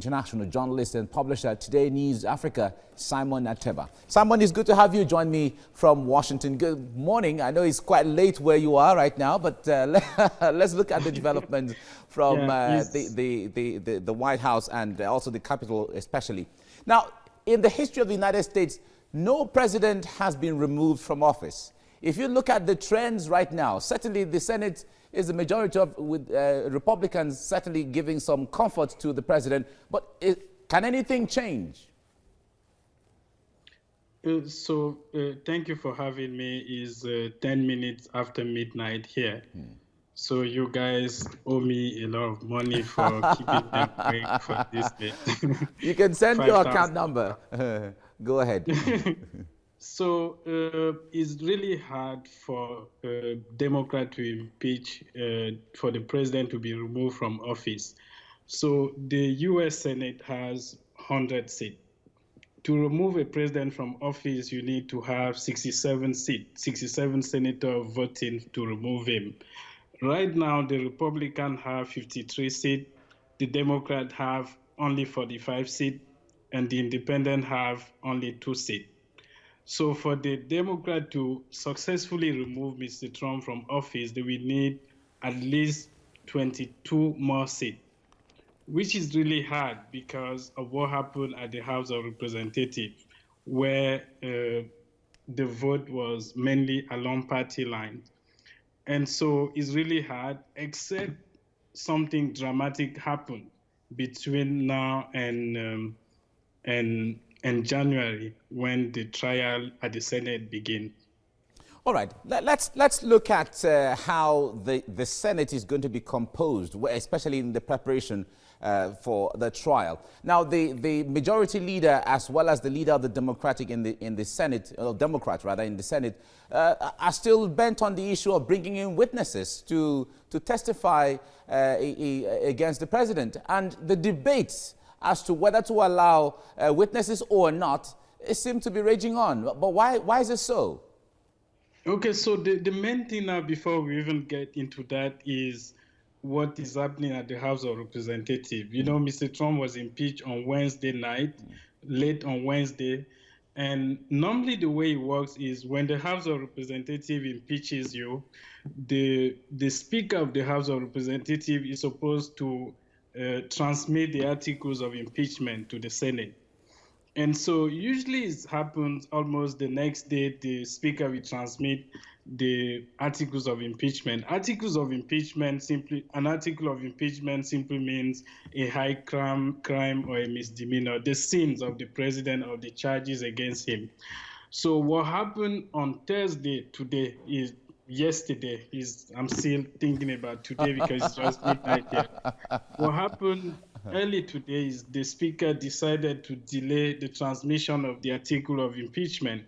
international journalist and publisher at Today News Africa, Simon Ateba. Simon, it's good to have you join me from Washington. Good morning. I know it's quite late where you are right now, but let's look at the developments from the White House and also the Capitol especially. Now, in the history of the United States, no president has been removed from office. If you look at the trends right now, certainly the Senate is the majority of, with Republicans certainly giving some comfort to the president. But can anything change? Thank you for having me. It's 10 minutes after midnight here. So you guys owe me a lot of money for keeping them awake for this day. You can send your account number. Go ahead. So it's really hard for a Democrat to impeach, for the president to be removed from office. So the U.S. Senate has 100 seats. To remove a president from office, you need to have 67 seats, 67 senators voting to remove him. Right now, the Republicans have 53 seats, the Democrats have only 45 seats, and the Independents have only 2 seats. So for the Democrat to successfully remove Mr. Trump from office, they will need at least 22 more seats, which is really hard because of what happened at the House of Representatives, where the vote was mainly along party lines. And so it's really hard, except something dramatic happened between now and January, when the trial at the Senate begins. All right, let's look at how the Senate is going to be composed, especially in the preparation for the trial. Now, the majority leader, as well as the leader of the Democratic in the Senate, or Democrat rather, in the Senate, are still bent on the issue of bringing in witnesses to testify against the president. And the debates as to whether to allow witnesses or not, it seems to be raging on. But why is it so? Okay, so the main thing now, before we even get into that, is what is happening at the House of Representatives. You know, Mr. Trump was impeached on Wednesday night, late on Wednesday. And normally the way it works is when the House of Representatives impeaches you, the Speaker of the House of Representatives is supposed to transmit the articles of impeachment to the Senate. And so usually it happens almost the next day, the Speaker will transmit the articles of impeachment. Articles of impeachment an article of impeachment simply means a high crime or a misdemeanor, the sins of the president or the charges against him. So what happened on Thursday today is yesterday I'm still thinking about today because it's just midnight here. What happened early today is the Speaker decided to delay the transmission of the article of impeachment.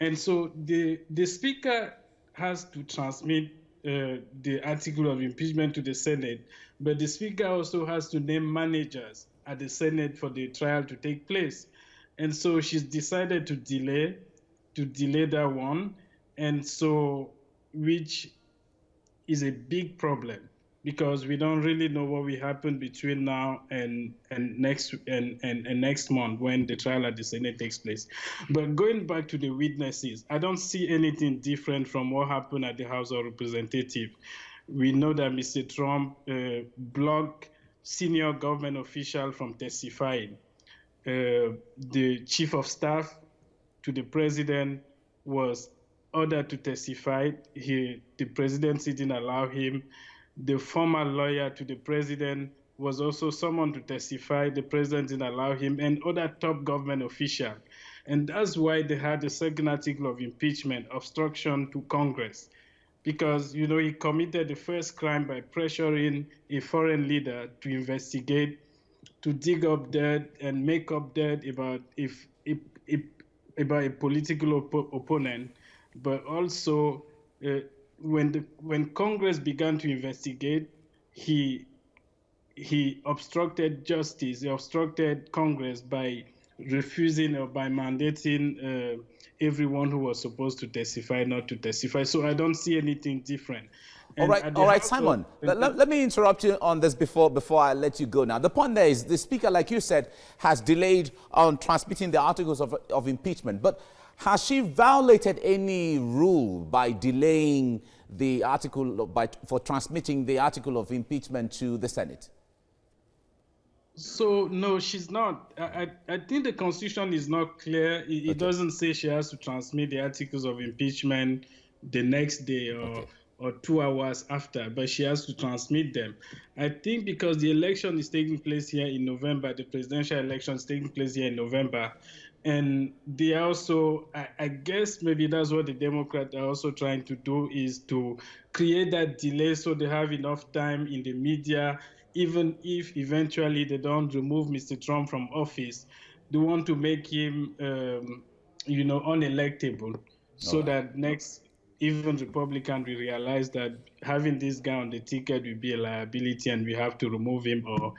And so the Speaker has to transmit the article of impeachment to the Senate, but the Speaker also has to name managers at the Senate for the trial to take place. And so she's decided to delay that one. And so, which is a big problem, because we don't really know what will happen between now and next month when the trial at the Senate takes place. But going back to the witnesses, I don't see anything different from what happened at the House of Representatives. We know that Mr. Trump blocked senior government officials from testifying. The chief of staff to the president was ordered to testify. The president didn't allow him. The former lawyer to the president was also summoned to testify. The president didn't allow him, and other top government officials. And that's why they had the second article of impeachment, obstruction to Congress, because, you know, he committed the first crime by pressuring a foreign leader to investigate, to dig up dirt and make up dirt about a political opponent. But also, when Congress began to investigate, he obstructed justice. He obstructed Congress by refusing or by mandating everyone who was supposed to testify not to testify. So I don't see anything different. And at the all right, House of Simon. Let me interrupt you on this before I let you go. Now, the point there is the Speaker, like you said, has delayed on transmitting the articles of impeachment. But has she violated any rule by delaying the article for transmitting the article of impeachment to the Senate? So no, she's not. I think the Constitution is not clear. It doesn't say she has to transmit the articles of impeachment the next day or 2 hours after, but she has to transmit them. I think because the election is taking place here in November, the presidential election is taking place here in November, and they also, I guess maybe that's what the Democrats are also trying to do, is to create that delay so they have enough time in the media. Even if eventually they don't remove Mr. Trump from office, they want to make him, unelectable, so that next, even Republican will realize that having this guy on the ticket will be a liability, and we have to remove him, or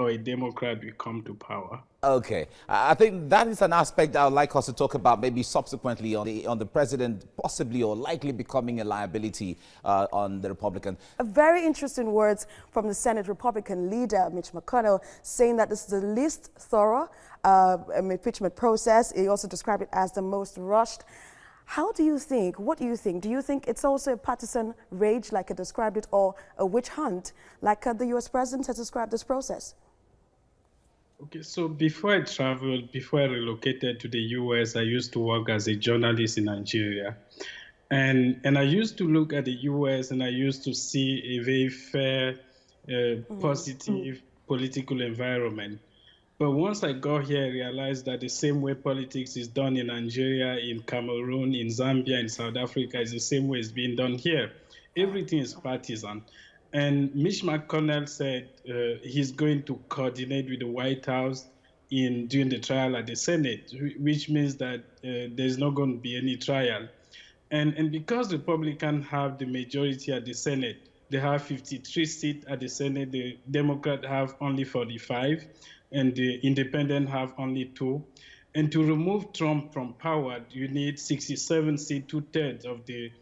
a Democrat will come to power. Okay, I think that is an aspect I would like us to talk about maybe subsequently on the president possibly or likely becoming a liability on the Republican. A very interesting words from the Senate Republican leader, Mitch McConnell, saying that this is the least thorough impeachment process. He also described it as the most rushed. What do you think? Do you think it's also a partisan rage like he described it, or a witch hunt like the U.S. president has described this process? Okay, so before I relocated to the US, I used to work as a journalist in Nigeria. And I used to look at the US and I used to see a very fair, positive political environment. But once I got here, I realized that the same way politics is done in Nigeria, in Cameroon, in Zambia, in South Africa is the same way it's being done here. Everything is partisan. And Mitch McConnell said he's going to coordinate with the White House during the trial at the Senate, which means that there's not going to be any trial. And because Republicans have the majority at the Senate, they have 53 seats at the Senate, the Democrats have only 45, and the Independents have only 2. And to remove Trump from power, you need 67 seats, 2/3 of the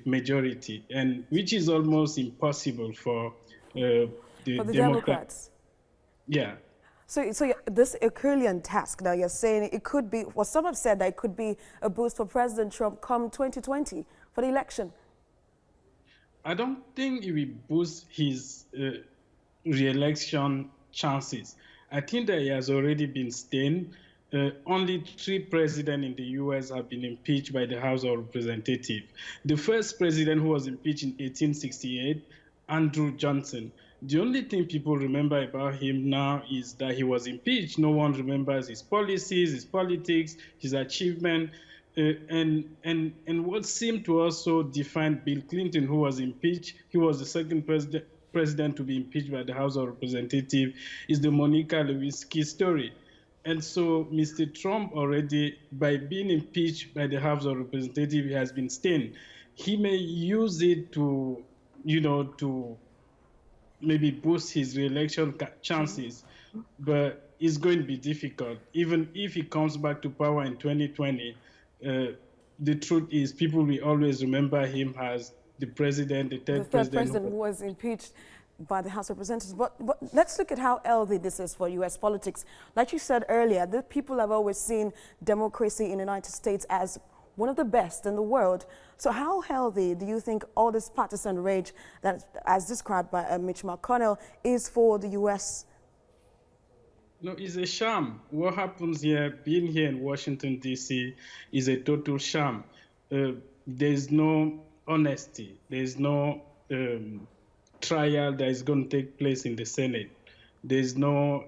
majority, and which is almost impossible for the Democrats. Yeah. So this Herculean task, now you're saying it could be, well, some have said that it could be a boost for President Trump come 2020 for the election. I don't think it will boost his re-election chances. I think that he has already been stained. Only 3 presidents in the U.S. have been impeached by the House of Representatives. The first president who was impeached in 1868, Andrew Johnson. The only thing people remember about him now is that he was impeached. No one remembers his policies, his politics, his achievement. And what seemed to also define Bill Clinton, who was impeached, he was the second president to be impeached by the House of Representatives, is the Monica Lewinsky story. And so Mr. Trump already, by being impeached by the House of Representatives, has been stained. He may use it to, to maybe boost his re-election chances, but it's going to be difficult. Even if he comes back to power in 2020, the truth is people will always remember him as the president, the third president who was impeached by the House of Representatives. But let's look at how healthy this is for U.S. politics. Like you said earlier, the people have always seen democracy in the United States as one of the best in the world. So how healthy do you think all this partisan rage that, as described by Mitch McConnell, is for the U.S.? No, it's a sham. What happens here, being here in Washington, D.C., is a total sham. There's no honesty. There's no trial that is going to take place in the Senate. There's no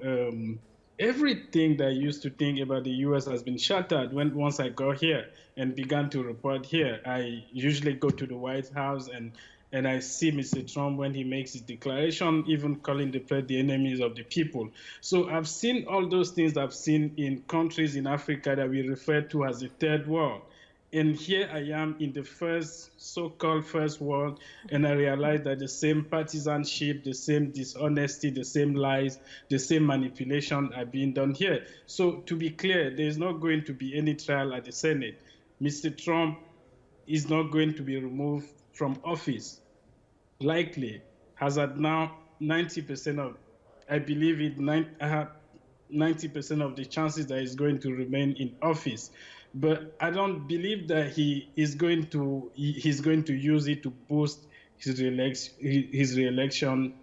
everything that I used to think about the U.S. has been shattered once I got here and began to report here. I usually go to the White House and I see Mr. Trump when he makes his declaration, even calling the press the enemies of the people. So I've seen all those things I've seen in countries in Africa that we refer to as the third world. And here I am in the so-called first world, and I realize that the same partisanship, the same dishonesty, the same lies, the same manipulation are being done here. So to be clear, there's not going to be any trial at the Senate. Mr. Trump is not going to be removed from office, likely, has at now 90% of, I believe it, 90% of the chances that he's going to remain in office. But I don't believe that he's going to use it to boost his re-election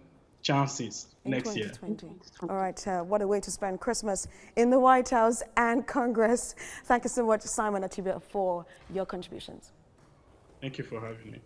chances In next year. 2020. All right, what a way to spend Christmas in the White House and Congress. Thank you so much, Simon Atiba, for your contributions. Thank you for having me.